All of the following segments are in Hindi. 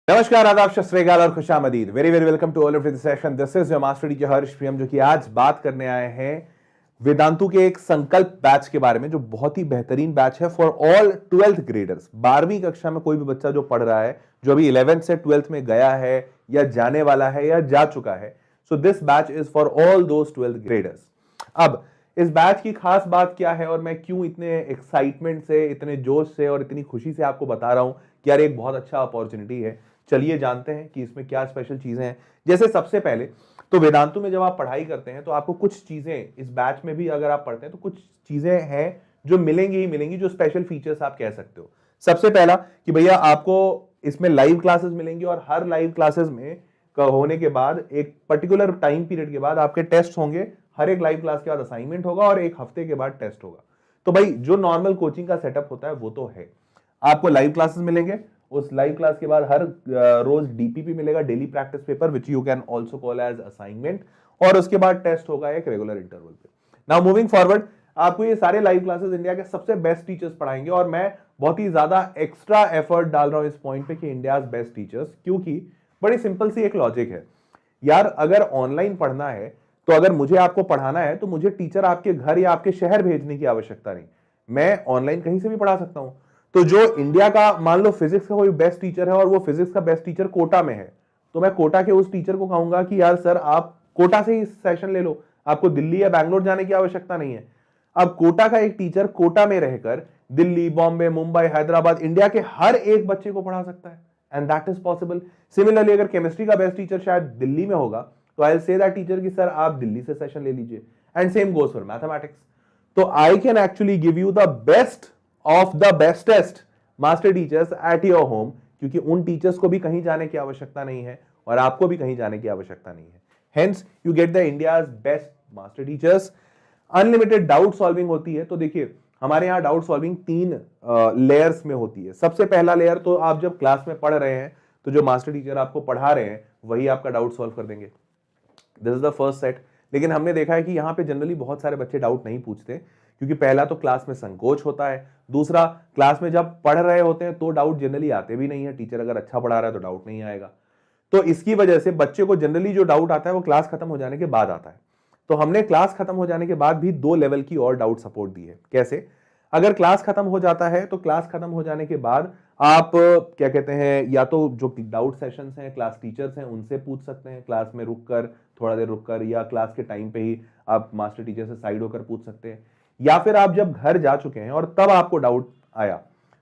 नमस्कार, आदाब, सत श्री अकाल और खुशामदीद। Very very welcome to all of this session. This is your master teacher Harsh Priyam, जो कि आज बात करने आए हैं वेदांतु के एक संकल्प बैच के बारे में, जो बहुत ही बेहतरीन बैच है फॉर ऑल 12th ग्रेडर्स। 12वीं कक्षा में कोई भी बच्चा जो पढ़ रहा है, जो अभी 11th से 12th में गया है या जाने वाला है या जा चुका है, so this batch is for all those 12th graders. अब इस बैच की खास बात क्या है और मैं क्यों इतने एक्साइटमेंट से, इतने जोश से और इतनी खुशी से आपको बता रहा हूं कि यार एक बहुत अच्छा अपॉर्चुनिटी है। चलिए जानते हैं कि इसमें क्या स्पेशल चीजें हैं। जैसे सबसे पहले तो वेदांतु में जब आप पढ़ाई करते हैं तो आपको कुछ चीजें, इस बैच में भी अगर आप पढ़ते हैं तो कुछ चीजें हैं जो मिलेंगी ही मिलेंगी, जो स्पेशल फीचर्स आप कह सकते हो। सबसे पहला कि भैया आपको इसमें लाइव क्लासेस मिलेंगी और हर लाइव क्लासेस में होने के बाद एक पर्टिकुलर टाइम पीरियड के बाद आपके टेस्ट होंगे। हर एक लाइव क्लास के बाद असाइनमेंट होगा और एक हफ्ते के बाद टेस्ट होगा। तो भाई जो नॉर्मल कोचिंग का सेटअप होता है वो तो है। आपको लाइव क्लासेस मिलेंगे, उस लाइव क्लास के बाद हर रोज डीपीपी मिलेगा, daily practice paper, which you can also call as assignment, और उसके बाद टेस्ट होगा एक रेगुलर इंटरवल पे। नाउ मूविंग फॉरवर्ड, आपको ये सारे लाइव क्लासेस इंडिया के सबसे बेस्ट टीचर्स पढ़ाएंगे और मैं बहुत ही ज्यादा एक्स्ट्रा एफर्ट डाल रहा हूं इस पॉइंट पे कि इंडिया बेस्ट टीचर्स, क्योंकि बड़ी सिंपल सी एक लॉजिक है यार। अगर ऑनलाइन पढ़ना है तो अगर मुझे आपको पढ़ाना है तो मुझे टीचर आपके घर या आपके शहर भेजने की आवश्यकता नहीं, मैं ऑनलाइन कहीं से भी पढ़ा सकता हूं। तो जो इंडिया का, मान लो फिजिक्स का कोई बेस्ट टीचर है और वो फिजिक्स का बेस्ट टीचर कोटा में है, तो मैं कोटा के उस टीचर को कहूंगा कि यार सर आप कोटा से ही सेशन ले लो, आपको दिल्ली या बैंगलोर जाने की आवश्यकता नहीं है। अब कोटा का एक टीचर कोटा में रहकर दिल्ली, बॉम्बे, मुंबई, हैदराबाद, इंडिया के हर एक बच्चे को पढ़ा सकता है, and that is possible. Similarly अगर केमिस्ट्री का बेस्ट टीचर शायद दिल्ली में होगा तो I will say that teacher कि सर आप दिल्ली से सेशन ले लीजिए, and same goes for mathematics. तो I can actually give you the best of the bestest master teachers at your home, क्योंकि उन टीचर्स को भी कहीं जाने की आवश्यकता नहीं है और आपको भी कहीं जाने की आवश्यकता नहीं है। Hence you get the India's best master teachers. Unlimited doubt solving होती है। तो देखिए हमारे यहाँ डाउट सॉल्विंग 3 लेयर्स में होती है। सबसे पहला लेयर, तो आप जब क्लास में पढ़ रहे हैं तो जो मास्टर टीचर आपको पढ़ा रहे हैं वही आपका डाउट सॉल्व कर देंगे। This is the first set. लेकिन हमने देखा है कि यहाँ पे जनरली बहुत सारे बच्चे डाउट नहीं पूछते, क्योंकि पहला तो क्लास में संकोच होता है, दूसरा क्लास में जब पढ़ रहे होते हैं तो डाउट जनरली आते भी नहीं है। टीचर अगर अच्छा पढ़ा रहा है तो डाउट नहीं आएगा। तो इसकी वजह से बच्चे को जनरली जो डाउट आता है वो क्लास खत्म हो जाने के बाद आता है। तो हमने क्लास खत्म हो जाने के बाद भी 2 लेवल की और डाउट सपोर्ट दी है। कैसे? अगर क्लास खत्म हो जाता है तो क्लास खत्म हो जाने के बाद आप क्या कहते हैं, या तो जो डाउट सेशंस हैं, क्लास टीचर्स हैं, उनसे पूछ सकते हैं क्लास में रुककर, थोड़ा देर रुककर, या क्लास के टाइम पे ही आप मास्टर टीचर से साइड होकर पूछ सकते हैं। या फिर आप जब घर जा चुके हैं और तब आपको डाउट आया,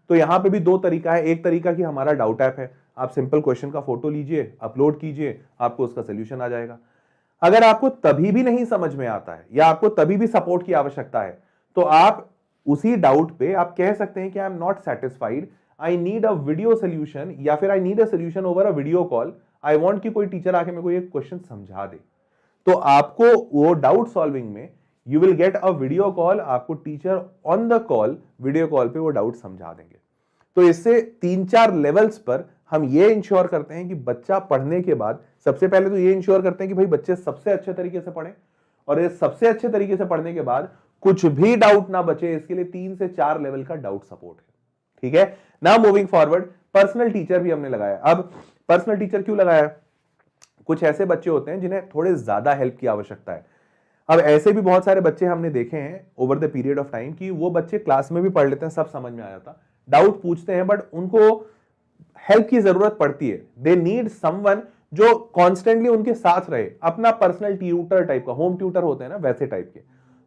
तो यहां पे भी 2 तरीका है। एक तरीका कि हमारा डाउट ऐप है, आप सिंपल क्वेश्चन का फोटो लीजिए, अपलोड कीजिए, आपको उसका सोल्यूशन आ जाएगा। अगर आपको तभी भी नहीं समझ में आता है या आपको तभी भी सपोर्ट की आवश्यकता है, तो आप उसी डाउट पे आप कह सकते हैं कि I am not satisfied, I need a video solution, या फिर I need a solution over a video call. I want कि कोई टीचर आके मेरे को ये क्वेश्चन समझा दे। तो आपको वो डाउट सॉल्विंग में you will get a video call, आपको teacher on the call, video call पे वो डाउट समझा देंगे। तो इससे 3-4 लेवल्स पर हम ये इंश्योर करते हैं कि बच्चा पढ़ने के बाद, सबसे पहले तो ये इंश्योर करते हैं कि भाई बच्चे सबसे अच्छे तरीके से पढ़ें, और ये सबसे अच्छे तरीके से पढ़ने के बाद कुछ भी डाउट ना बचे, इसके लिए 3 से 4 लेवल का डाउट सपोर्ट है। ठीक है। Now moving forward, personal teacher भी हमने लगाया। अब पर्सनल टीचर क्यों लगाया? कुछ ऐसे बच्चे होते हैं जिन्हें थोड़े ज्यादा हेल्प की आवश्यकता है। अब ऐसे भी बहुत सारे बच्चे हमने देखे हैं over the period of time कि वो बच्चे क्लास में भी पढ़ लेते हैं, सब समझ में आ जाता, डाउट पूछते हैं, बट उनको हेल्प की जरूरत पड़ती है। दे नीड समवन जो कॉन्स्टेंटली उनके साथ रहे, अपना पर्सनल ट्यूटर टाइप का, होम ट्यूटर होते हैं ना वैसे टाइप के।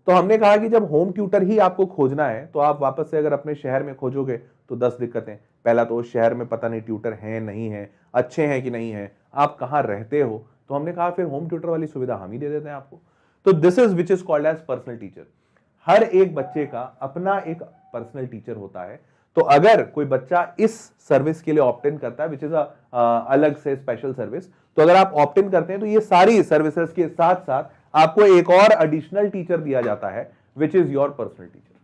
तो हमने कहा कि जब होम ट्यूटर ही आपको खोजना है तो आप वापस से अगर अपने शहर में खोजोगे तो 10 दिक्कतें। पहला तो उस शहर में पता नहीं ट्यूटर है नहीं है, अच्छे हैं कि नहीं है, आप कहां रहते हो। तो हमने कहा फिर होम ट्यूटर वाली सुविधा हम ही दे देते हैं आपको। तो this is which is called as personal teacher. हर एक बच्चे का अपना एक पर्सनल टीचर होता है। तो अगर कोई बच्चा इस सर्विस के लिए ऑप्ट इन करता है, विच इज अलग से स्पेशल सर्विस, तो अगर आप ऑप्ट इन करते हैं तो ये सारी सर्विसेज के साथ साथ आपको एक और एडिशनल टीचर दिया जाता है, which is your personal teacher.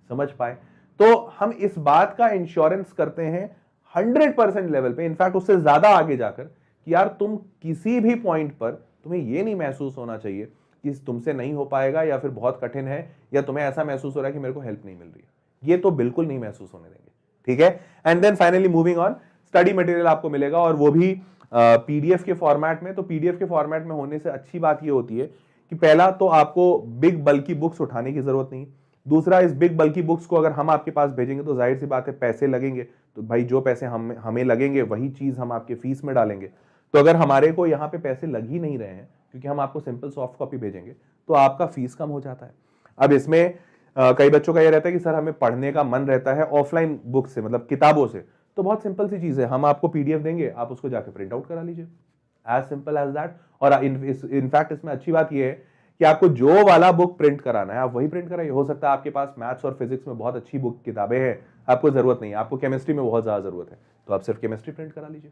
समझ पाए? तो हम इस बात का इंश्योरेंस करते हैं 100% लेवल पे, इनफैक्ट उससे ज्यादा आगे जाकर, कि यार तुम किसी भी पॉइंट पर तुम्हें यह नहीं महसूस होना चाहिए कि तुमसे नहीं हो पाएगा या फिर बहुत कठिन है, या तुम्हें ऐसा महसूस हो रहा है कि मेरे को हेल्प नहीं मिल रही है। ये तो बिल्कुल नहीं महसूस होने देंगे। ठीक है। And then finally moving on, study material आपको मिलेगा, और वो भी पीडीएफ के फॉर्मेट में। तो पीडीएफ के फॉर्मेट में होने से अच्छी बात ये होती है कि पहला तो आपको बिग बल्कि बुक्स उठाने की जरूरत नहीं। दूसरा, इस बिग बल्कि बुक्स को अगर हम आपके पास भेजेंगे तो जाहिर सी बात है पैसे लगेंगे, तो भाई जो पैसे हमें लगेंगे वही चीज हम आपके फीस में डालेंगे। तो अगर हमारे को यहाँ पे पैसे लग ही नहीं रहे हैं क्योंकि हम आपको सिंपल सॉफ्ट कॉपी भेजेंगे, तो आपका फीस कम हो जाता है। अब इसमें कई बच्चों का यह रहता है कि सर हमें पढ़ने का मन रहता है ऑफलाइन बुक से, मतलब किताबों से। तो बहुत सिंपल सी चीज है, हम आपको पीडीएफ देंगे, आप उसको जाके प्रिंट आउट करा लीजिए, एज सिंपल एज दैट। और इनफैक्ट इसमें अच्छी बात यह है कि आपको जो वाला बुक प्रिंट कराना है आप वही प्रिंट कराइए। हो सकता है आपके पास मैथ्स और फिजिक्स में बहुत अच्छी बुक किताबें हैं, आपको जरूरत नहीं है, आपको केमिस्ट्री में बहुत ज्यादा जरूरत है, तो आप सिर्फ केमिस्ट्री प्रिंट करा लीजिए।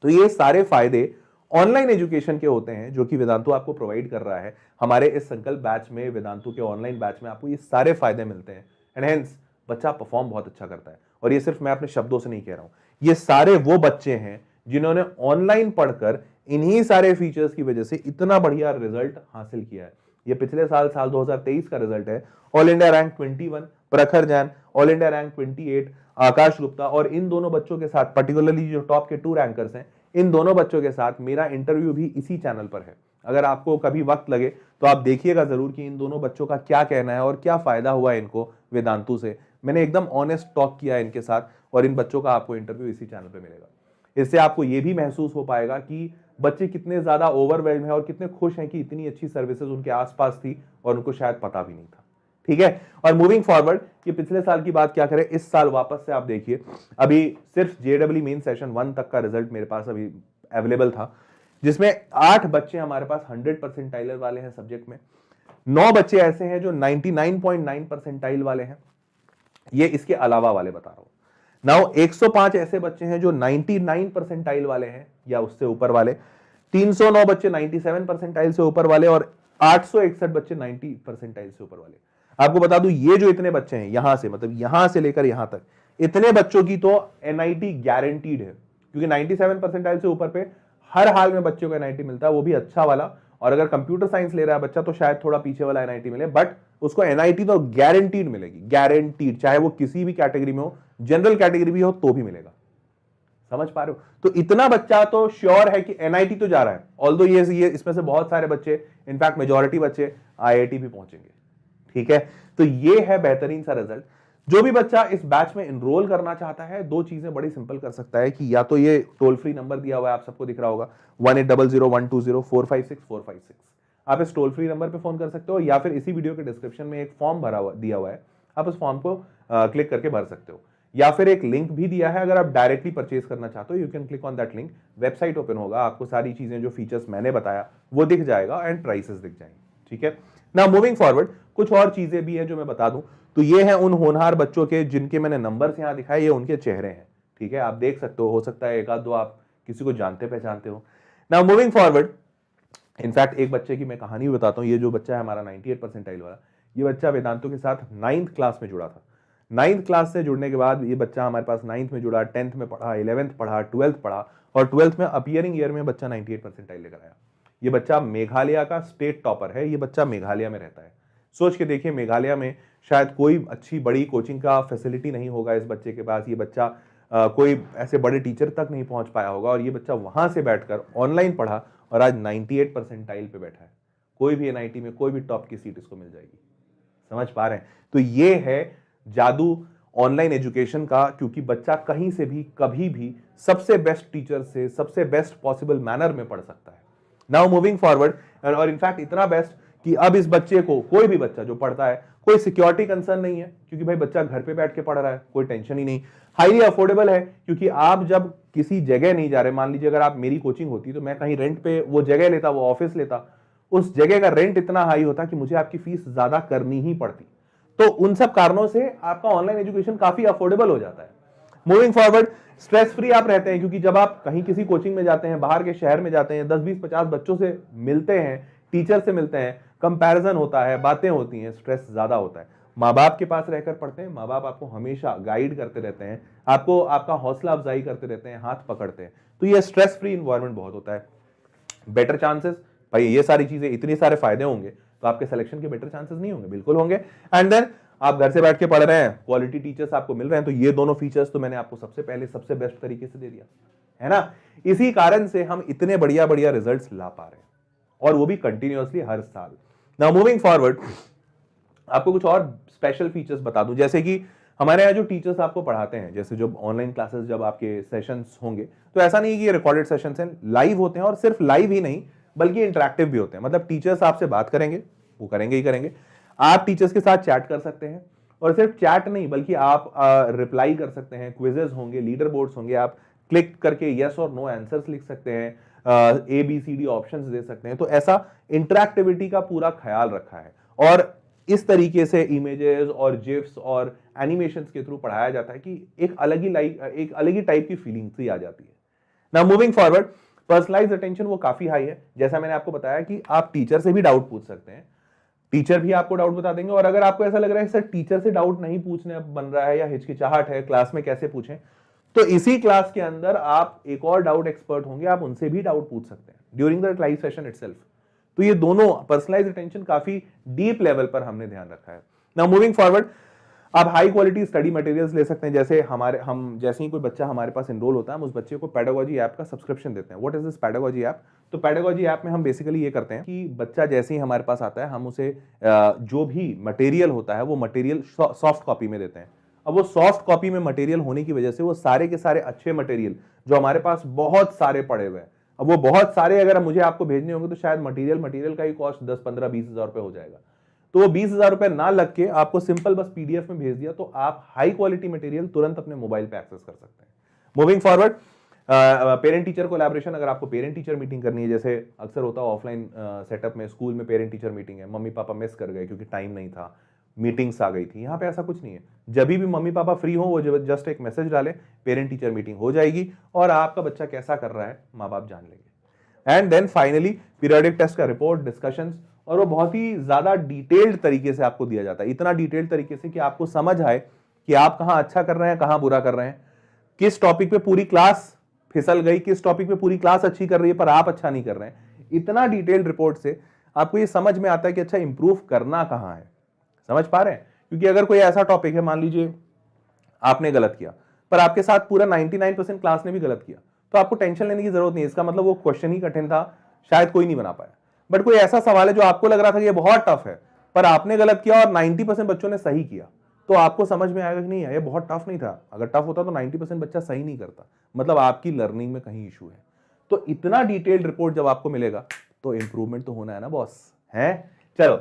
तो ये सारे फायदे ऑनलाइन एजुकेशन के होते हैं जो कि वेदांतु आपको प्रोवाइड कर रहा है। हमारे इस संकल्प बैच में, वेदांतु के ऑनलाइन बैच में आपको ये सारे फायदे मिलते हैं, एंड हेंस बच्चा परफॉर्म बहुत अच्छा करता है। और ये सिर्फ मैं अपने शब्दों से नहीं कह रहा हूं, ये सारे वो बच्चे हैं जिन्होंने ऑनलाइन पढ़कर इन्हीं सारे फीचर्स की वजह से इतना बढ़िया रिजल्ट हासिल किया है। ये पिछले साल 2023 का रिजल्ट है। ऑल इंडिया रैंक 21 प्रखर जैन, ऑल इंडिया रैंक 28 आकाश गुप्ता, और इन दोनों बच्चों के साथ, पर्टिकुलरली जो टॉप के 2 रैंकर्स हैं, इन दोनों बच्चों के साथ मेरा इंटरव्यू भी इसी चैनल पर है। अगर आपको कभी वक्त लगे तो आप देखिएगा जरूर कि इन दोनों बच्चों का क्या कहना है और क्या फायदा हुआ इनको वेदांतु से। मैंने एकदम ऑनेस्ट टॉक किया इनके साथ, और इन बच्चों का आपको इंटरव्यू इसी चैनल पर मिलेगा। इससे आपको यह भी महसूस हो पाएगा कि बच्चे कितने ज्यादा ओवरवेल्म है और कितने खुश हैं कि इतनी अच्छी सर्विसेज उनके आसपास थी और उनको शायद पता भी नहीं था। ठीक है, और मूविंग फॉरवर्ड, ये पिछले साल की बात क्या करें, इस साल वापस से आप देखिए, अभी सिर्फ जेडब्ल्यू मेन सेशन 1 तक का रिजल्ट मेरे पास अभी अवेलेबल था, जिसमें 8 बच्चे हमारे पास 100 परसेंटाइल वाले हैं सब्जेक्ट में, 9 बच्चे ऐसे हैं जो 99.9 परसेंटाइल वाले हैं। ये इसके अलावा वाले बता रहा हूं। नाउ 105 ऐसे बच्चे हैं जो 99 परसेंटाइल वाले हैं या उससे ऊपर वाले, 309 बच्चे 97 परसेंटाइल से ऊपर वाले, और 861 बच्चे 90 परसेंटाइल से ऊपर वाले। आपको बता दूं, ये जो इतने बच्चे हैं यहां से, मतलब यहां से लेकर यहां तक, इतने बच्चों की तो एनआईटी गारंटीड है, क्योंकि 97 परसेंटाइल से ऊपर पे हर हाल में बच्चों को एनआईटी मिलता है, वो भी अच्छा वाला। और अगर कंप्यूटर साइंस ले रहा है बच्चा तो शायद थोड़ा पीछे वाला एनआईटी मिले, बट उसको एनआईटी तो गारंटीड मिलेगी, गारंटीड, चाहे वो किसी भी कैटेगरी में हो, जनरल कैटेगरी भी हो तो भी मिलेगा। समझ पा रहे हो? तो इतना बच्चा तो श्योर है कि एनआईटी तो जा रहा है, ऑल्दो ये इसमें से बहुत सारे बच्चे, इनफैक्ट मेजॉरिटी बच्चे आईआईटी भी पहुंचेंगे। ठीक है, तो ये है बेहतरीन सा रिजल्ट। जो भी बच्चा इस बैच में एनरोल करना चाहता है, 2 चीजें बड़ी सिंपल कर सकता है कि या तो ये टोल फ्री नंबर दिया हुआ है, आप सबको दिख रहा होगा, 1800120456 आप इस टोल फ्री नंबर पे फोन कर सकते हो, या फिर इसी वीडियो के डिस्क्रिप्शन में एक फॉर्म दिया हुआ है, आप उस फॉर्म को क्लिक करके भर सकते हो, या फिर एक लिंक भी दिया है, अगर आप डायरेक्टली परचेज करना चाहते हो, you can click on that link, website open होगा, आपको सारी चीजें जो फीचर्स मैंने बताया वो दिख जाएगा एंड प्राइसेस दिख जाएंगे। ठीक है ना, मूविंग फॉरवर्ड, कुछ और चीजें भी है जो मैं बता दूं, तो ये है उन होनहार बच्चों के जिनके मैंने नंबर्स यहां दिखाए, ये उनके चेहरे हैं। ठीक है, आप देख सकते हो सकता है एक आध दो आप किसी को जानते पहचानते हो। ना मूविंग फॉरवर्ड, इनफैक्ट एक बच्चे की मैं कहानी बताता हूं। ये जो बच्चा है हमारा 98 परसेंटाइल वाला, ये बच्चा वेदांतु के साथ 9th क्लास में जुड़ा था। 9th क्लास से जुड़ने के बाद ये बच्चा हमारे पास 9th में जुड़ा, 10th में पढ़ा, 11th पढ़ा, 12th पढ़ा, और 12th में अपीयरिंग ईयर में बच्चा 98 परसेंटाइल लेकर आया। ये बच्चा मेघालय का स्टेट टॉपर है, ये बच्चा मेघालय में रहता है। सोच के देखिए, मेघालय में शायद कोई अच्छी बड़ी कोचिंग का फैसिलिटी नहीं होगा इस बच्चे के पास, ये बच्चा कोई ऐसे बड़े टीचर तक नहीं पहुंच पाया होगा, और ये बच्चा वहां से बैठकर ऑनलाइन पढ़ा और आज 98 परसेंटाइल पे बैठा है। कोई भी एनआईटी में कोई भी टॉप की सीट इसको मिल जाएगी। समझ पा रहे हैं? तो ये है जादू ऑनलाइन एजुकेशन का, क्योंकि बच्चा कहीं से भी कभी भी सबसे बेस्ट टीचर से सबसे बेस्ट पॉसिबल मैनर में पढ़ सकता है। नाउ मूविंग फॉरवर्ड, और इनफैक्ट इतना बेस्ट कि अब इस बच्चे को, कोई भी बच्चा जो पढ़ता है, कोई सिक्योरिटी कंसर्न नहीं है, क्योंकि भाई बच्चा घर पे बैठ के पढ़ रहा है, कोई टेंशन ही नहीं। हाईली अफोर्डेबल है, क्योंकि आप जब किसी जगह नहीं जा रहे, मान लीजिए अगर आप मेरी कोचिंग होती तो मैं कहीं रेंट पे वो जगह लेता, वो ऑफिस लेता, उस जगह का रेंट इतना हाई होता कि मुझे आपकी फीस ज्यादा करनी ही पड़ती। तो उन सब कारणों से आपका ऑनलाइन एजुकेशन काफी अफोर्डेबल हो जाता है। मूविंग फॉरवर्ड, स्ट्रेस फ्री आप रहते हैं, क्योंकि जब आप कहीं किसी कोचिंग में जाते हैं, बाहर के शहर में जाते हैं, 10, 20, 50 बच्चों से मिलते हैं, टीचर से मिलते हैं, कंपैरिजन होता है, बातें होती हैं, स्ट्रेस ज्यादा होता है। माँ बाप के पास रहकर पढ़ते हैं, माँ बाप आपको हमेशा गाइड करते रहते हैं, आपको आपका हौसला अफजाई करते रहते हैं, हाथ पकड़ते हैं, तो ये स्ट्रेस फ्री इन्वायरमेंट बहुत होता है। बेटर चांसेस, भाई ये सारी चीजें, इतने सारे फायदे होंगे तो आपके सिलेक्शन के बेटर चांसेस नहीं होंगे? बिल्कुल होंगे। एंड देन आप घर से बैठ के पढ़ रहे हैं, क्वालिटी टीचर्स आपको मिल रहे हैं, तो ये दोनों फीचर्स तो मैंने आपको सबसे पहले सबसे बेस्ट तरीके से दे दिया है ना। इसी कारण से हम इतने बढ़िया बढ़िया रिजल्ट्स ला पा रहे हैं, और वो भी कंटिन्यूअसली हर साल। नाउ मूविंग फॉरवर्ड, आपको कुछ और स्पेशल फीचर्स बता दूं, जैसे कि हमारे यहाँ जो टीचर्स आपको पढ़ाते हैं, जैसे जब ऑनलाइन क्लासेस जब आपके सेशंस होंगे, तो ऐसा नहीं है कि ये रिकॉर्डेड सेशंस हैं, लाइव होते हैं, और सिर्फ लाइव ही नहीं बल्कि इंटरेक्टिव भी होते हैं। मतलब टीचर्स आपसे बात करेंगे, वो करेंगे ही करेंगे, आप टीचर्स के साथ चैट कर सकते हैं, और सिर्फ चैट नहीं बल्कि आप रिप्लाई कर सकते हैं, क्विजेस होंगे, लीडर बोर्ड्स होंगे, आप क्लिक करके यस और नो आंसर्स लिख सकते हैं, ABCD ऑप्शंस दे सकते हैं। तो ऐसा इंटरैक्टिविटी का पूरा ख्याल रखा है, और इस तरीके से इमेजेस और जिफ्स और एनिमेशंस के थ्रू पढ़ाया जाता है कि एक अलग ही टाइप की फीलिंग सी आ जाती है। Now moving forward, personalised attention वो काफी हाई है। जैसा मैंने आपको बताया कि आप टीचर से भी डाउट पूछ सकते हैं, टीचर भी आपको डाउट बता देंगे, और अगर आपको ऐसा लग रहा है सर टीचर से डाउट नहीं पूछने बन रहा है या हिचकिचाहट है, क्लास में कैसे पूछें, तो इसी क्लास के अंदर आप एक और डाउट एक्सपर्ट होंगे, आप उनसे भी डाउट पूछ सकते हैं during the live session itself. तो ये दोनों पर्सनलाइज्ड अटेंशन काफी डीप लेवल पर हमने ध्यान रखा है। नाउ मूविंग फॉरवर्ड, आप हाई क्वालिटी स्टडी मटेरियल्स ले सकते हैं। जैसे जैसे ही कोई बच्चा हमारे पास एनरोल होता है, हम उस बच्चे को पेडागोजी ऐप का सब्सक्रिप्शन देते हैं। What is this pedagogy app? तो पेडागोजी ऐप में हम बेसिकली ये करते हैं कि बच्चा जैसे ही हमारे पास आता है, हम उसे जो भी मटेरियल होता है वो मटेरियल सॉफ्ट कॉपी में देते हैं। अब वो सॉफ्ट कॉपी में मटेरियल होने की वजह से वो सारे के सारे अच्छे मटेरियल जो हमारे पास बहुत सारे पड़े हुए हैं, अब वो बहुत सारे अगर मुझे आपको भेजने होंगे तो शायद मटेरियल का ही कॉस्ट 10, 15, 20 हजार रुपए हो जाएगा। तो वो 20 हजार रुपए ना लग के आपको सिंपल बस PDF में भेज दिया, तो आप हाई क्वालिटी मटेरियल तुरंत अपने मोबाइल पे एक्सेस कर सकते हैं। Moving forward, parent teacher collaboration, अगर आपको पेरेंट टीचर मीटिंग करनी है, जैसे अक्सर होता है ऑफलाइन सेटअप में, स्कूल में पेरेंट टीचर मीटिंग है, मम्मी पापा मिस कर गए क्योंकि टाइम नहीं था, मीटिंग्स आ गई थी। यहाँ पे ऐसा कुछ नहीं है, जब भी मम्मी पापा फ्री हो वो जस्ट एक मैसेज डाले, पेरेंट टीचर मीटिंग हो जाएगी, और आपका बच्चा कैसा कर रहा है माँ बाप जान लेंगे। And then finally periodic test का रिपोर्ट, डिस्कशंस, और वो बहुत ही ज्यादा डिटेल्ड तरीके से आपको दिया जाता है, इतना डिटेल्ड तरीके से कि आपको समझ आए कि आप कहां अच्छा कर रहे हैं, कहां बुरा कर रहे हैं, किस टॉपिक पे पूरी क्लास फिसल गई, किस टॉपिक पे पूरी क्लास अच्छी कर रही है पर आप अच्छा नहीं कर रहे हैं। इतना डिटेल्ड रिपोर्ट से आपको ये समझ में आता है कि अच्छा इंप्रूव करना कहां है। समझ पा रहे हैं? क्योंकि अगर कोई ऐसा टॉपिक है, मान लीजिए आपने गलत किया पर आपके साथ पूरा 99% क्लास ने भी गलत किया, तो आपको टेंशन लेने की जरूरत नहीं है। इसका मतलब वो क्वेश्चन ही कठिन था, शायद कोई नहीं बना पाया। बट कोई ऐसा सवाल है जो आपको लग रहा था कि ये बहुत टफ है, पर आपने गलत किया और 90% बच्चों ने सही किया, तो आपको समझ में आएगा कि नहीं ये बहुत टफ नहीं था। अगर टफ होता तो 90% बच्चा सही नहीं करता, मतलब आपकी लर्निंग में कहीं इशू है। तो इतना डिटेल्ड रिपोर्ट जब आपको मिलेगा तो इंप्रूवमेंट तो होना है ना बॉस, है। चलो,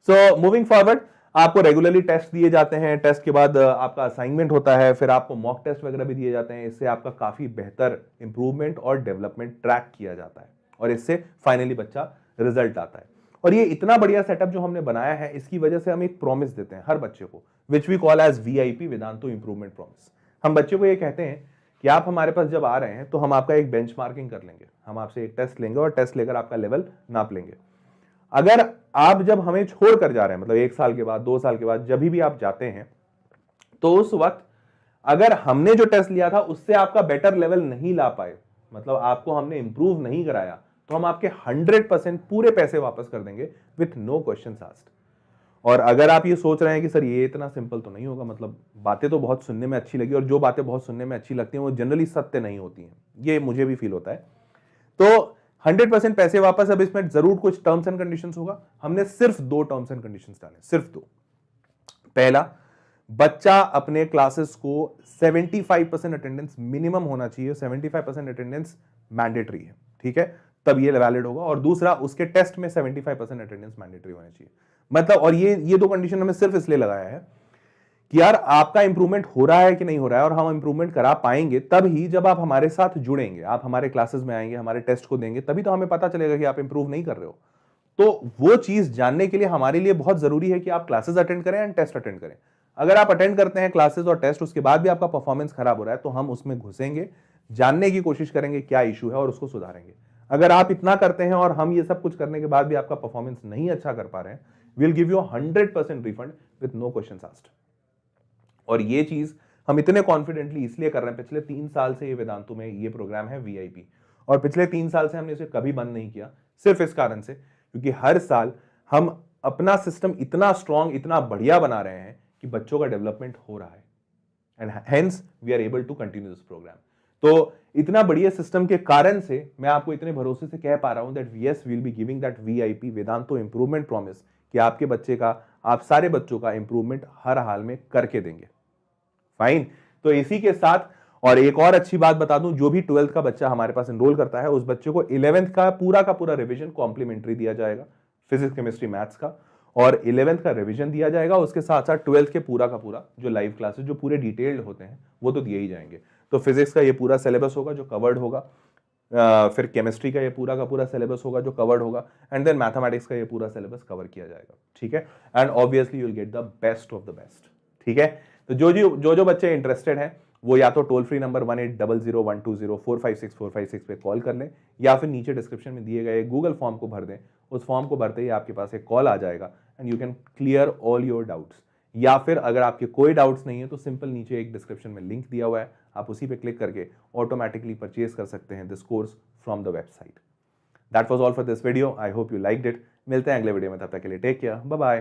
सो मूविंग फॉरवर्ड, आपको रेगुलरली टेस्ट दिए जाते हैं, टेस्ट के बाद आपका असाइनमेंट होता है, फिर आपको मॉक टेस्ट वगैरह भी दिए जाते हैं। इससे आपका काफी बेहतर इंप्रूवमेंट और डेवलपमेंट ट्रैक किया जाता है, और इससे फाइनली बच्चा रिजल्ट आता है। और ये इतना बढ़िया सेटअप जो हमने बनाया है, इसकी वजह से हम एक प्रॉमिस देते हैं हर बच्चे को, which we call as VIP, Vedantu improvement promise. हम बच्चे को ये कहते हैं कि आप हमारे पास जब आ रहे हैं तो हम आपका एक बेंचमार्किंग कर लेंगे, हम आपसे एक टेस्ट लेंगे और टेस्ट लेकर आपका लेवल नाप लेंगे। अगर आप जब हमें छोड़ कर जा रहे हैं, मतलब 1 साल के बाद, 2 साल के बाद, जब भी आप जाते हैं, तो उस वक्त अगर हमने जो टेस्ट लिया था उससे आपका बेटर लेवल नहीं ला पाए, मतलब आपको हमने इंप्रूव नहीं कराया, तो हम आपके 100% पूरे पैसे वापस कर देंगे विथ नो क्वेश्चंस आस्क्ड। और अगर आप ये सोच रहे हैं कि सर ये इतना सिंपल तो नहीं होगा, मतलब बातें तो बहुत सुनने में अच्छी लगी, और जो बातें बहुत सुनने में अच्छी लगती हैं वो जनरली सत्य नहीं होती हैं, ये मुझे भी फील होता है। तो 100% पैसे वापस। अब इसमें जरूर कुछ टर्म्स एंड कंडीशंस होगा। हमने सिर्फ 2 टर्म्स एंड कंडीशंस डाले, सिर्फ 2। पहला, बच्चा अपने क्लासेस को 75% अटेंडेंस मिनिमम होना चाहिए, 75% अटेंडेंस मैंडेटरी है, ठीक है, तब ये वैलिड होगा। और दूसरा, उसके टेस्ट में 75% अटेंडेंस मैंडेटरी होना चाहिए। मतलब, और ये 2 कंडीशन हमें सिर्फ इसलिए लगाया है कि यार आपका इंप्रूवमेंट हो रहा है कि नहीं हो रहा है, और हम इंप्रूवमेंट करा पाएंगे तब ही जब आप हमारे साथ जुड़ेंगे, आप हमारे क्लासेस में आएंगे, हमारे टेस्ट को देंगे, तभी तो हमें पता चलेगा कि आप इंप्रूव नहीं कर रहे हो। तो वो चीज जानने के लिए हमारे लिए बहुत जरूरी है कि आप क्लासेस अटेंड करें एंड टेस्ट अटेंड करें। अगर आप अटेंड करते हैं क्लासेस और टेस्ट, उसके बाद भी आपका परफॉर्मेंस खराब हो रहा है, तो हम उसमें घुसेंगे, जानने की कोशिश करेंगे क्या इशू है और उसको सुधारेंगे। अगर आप इतना करते हैं और हम ये सब कुछ करने के बाद भी आपका परफॉर्मेंस नहीं अच्छा कर पा रहे हैं, will give you 100% refund with no questions asked. और ये चीज हम इतने कॉन्फिडेंटली इसलिए कर रहे हैं, पिछले 3 साल से ये वेदांतु में ये प्रोग्राम है VIP, और पिछले 3 साल से हमने इसे कभी बंद नहीं किया, सिर्फ इस कारण से क्योंकि हर साल हम अपना सिस्टम इतना स्ट्रांग, इतना बढ़िया बना रहे हैं कि बच्चों का डेवलपमेंट हो रहा है, and hence we are able to continue this program. तो इतना बढ़िया सिस्टम के कारण से मैं आपको इतने भरोसे से कह पा रहा हूं that yes we will be giving that VIP Vedantu improvement promise कि आपके बच्चे का, आप सारे बच्चों का इंप्रूवमेंट हर हाल में करके देंगे। फाइन। तो इसी के साथ और एक और अच्छी बात बता दूं, जो भी 12th का बच्चा हमारे पास एनरोल करता है उस बच्चे को 11th का पूरा रिवीजन कॉम्प्लीमेंट्री दिया जाएगा, फिजिक्स केमिस्ट्री मैथ्स का, और 11th का रिवीजन दिया जाएगा। उसके साथ साथ 12th के पूरा का पूरा जो लाइव क्लासेस जो पूरे डिटेल्ड होते हैं वो तो दिए ही जाएंगे। तो फिजिक्स का ये पूरा सिलेबस होगा जो कवर्ड होगा, फिर केमिस्ट्री का ये पूरा का पूरा सिलेबस होगा जो कवर्ड होगा, एंड देन मैथमेटिक्स का ये पूरा सिलेबस कवर किया जाएगा। ठीक है, and obviously you will get the best of the best. ठीक है, तो जो बच्चे इंटरेस्टेड हैं वो या तो टोल फ्री नंबर 1800120456 पे कॉल कर लें, या फिर नीचे डिस्क्रिप्शन में दिए गए गूगल फॉर्म को भर दें। उस फॉर्म को भरते ही आपके पास एक कॉल आ जाएगा and you can clear all your doubts. या फिर अगर आपके कोई डाउट्स नहीं है तो सिंपल नीचे एक डिस्क्रिप्शन में लिंक दिया हुआ है, आप उसी पे क्लिक करके ऑटोमेटिकली परचेज कर सकते हैं this course from the website. That was all for this video, I hope you liked it. मिलते हैं अगले वीडियो में, तब तक के लिए टेक केयर, बाय बाय।